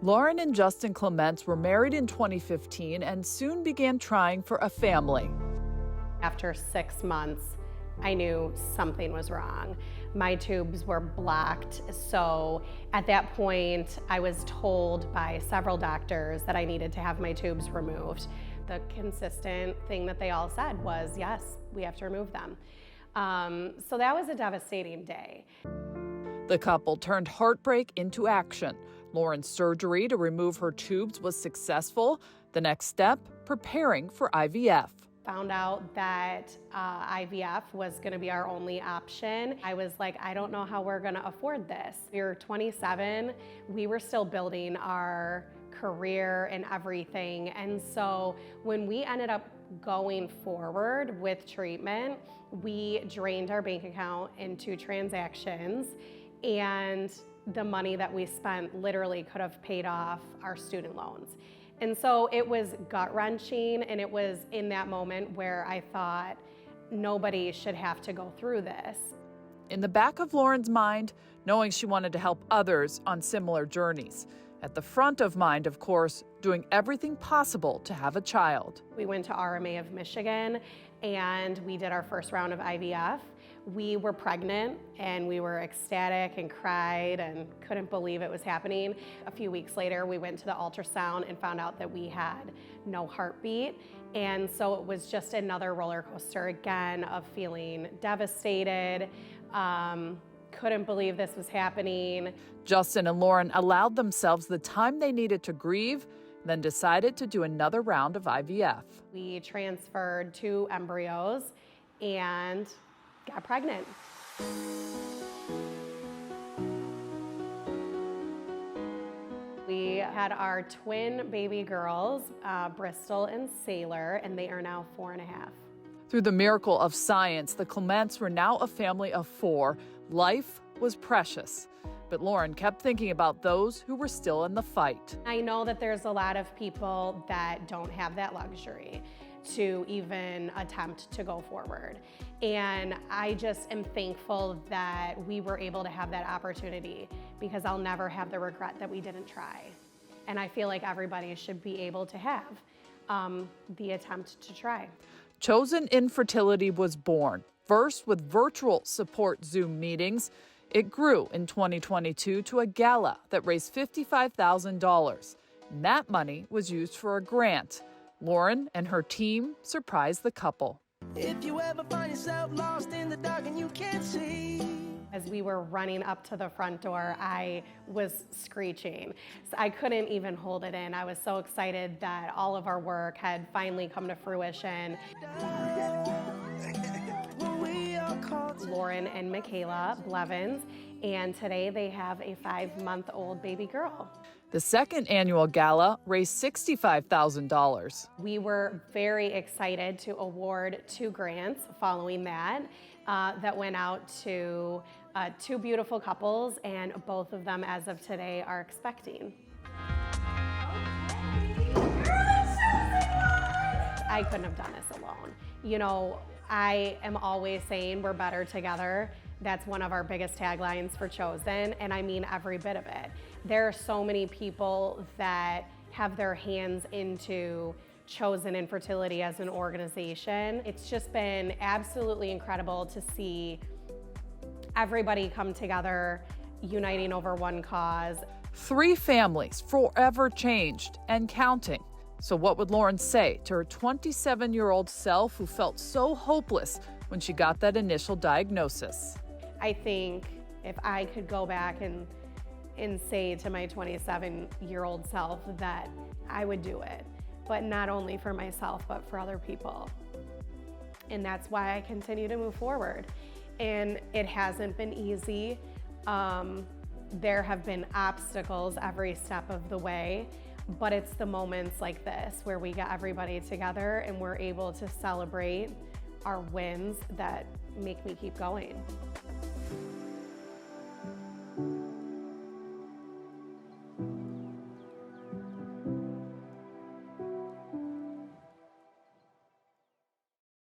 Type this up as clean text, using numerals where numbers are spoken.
Lauren and Justin Clements were married in 2015 and soon began trying for a family. After 6 months, I knew something was wrong. My tubes were blocked, so at that point, I was told by several doctors that I needed to have my tubes removed. The consistent thing that they all said was, yes, we have to remove them. So that was a devastating day. The couple turned heartbreak into action. Lauren's surgery to remove her tubes was successful. The next step, preparing for IVF. Found out that IVF was going to be our only option. I was like, I don't know how we're going to afford this. We were 27. We were still building our career and everything. And so when we ended up going forward with treatment, we drained our bank account in 2 transactions, and the money that we spent literally could have paid off our student loans. And so it was gut-wrenching, and it was in that moment where I thought nobody should have to go through this. In the back of Lauren's mind, knowing she wanted to help others on similar journeys. At the front of mind, of course, doing everything possible to have a child. We went to RMA of Michigan, and we did our first round of IVF. We were pregnant, and we were ecstatic and cried and couldn't believe it was happening. A few weeks later, we went to the ultrasound and found out that we had no heartbeat. And so it was just another roller coaster again of feeling devastated, couldn't believe this was happening. Justin and Lauren allowed themselves the time they needed to grieve, then decided to do another round of IVF. We transferred 2 embryos and got pregnant. We had our twin baby girls, Bristol and Sailor, and they are now 4.5. Through the miracle of science, the Clements were now a family of 4. Life was precious, but Lauren kept thinking about those who were still in the fight. I know that there's a lot of people that don't have that luxury to even attempt to go forward. And I just am thankful that we were able to have that opportunity, because I'll never have the regret that we didn't try. And I feel like everybody should be able to have the attempt to try. Chosen Infertility was born, first with virtual support Zoom meetings. It grew in 2022 to a gala that raised $55,000. And that money was used for a grant. Lauren and her team surprised the couple. If you ever find yourself lost in the dark and you can't see. As we were running up to the front door, I was screeching. So I couldn't even hold it in. I was so excited that all of our work had finally come to fruition. Lauren and Michaela Blevins, and today they have a 5-month-old baby girl. The second annual gala raised $65,000. We were very excited to award 2 grants following that, that went out to 2 beautiful couples, and both of them, as of today, are expecting. I couldn't have done this alone. You know, I am always saying we're better together. That's one of our biggest taglines for Chosen, and I mean every bit of it. There are so many people that have their hands into Chosen Infertility as an organization. It's just been absolutely incredible to see everybody come together, uniting over one cause. 3 families forever changed and counting. So what would Lauren say to her 27-year-old self who felt so hopeless when she got that initial diagnosis? I think if I could go back and say to my 27-year-old self that I would do it, but not only for myself, but for other people. And that's why I continue to move forward. And it hasn't been easy. There have been obstacles every step of the way, but it's the moments like this where we get everybody together and we're able to celebrate our wins that make me keep going.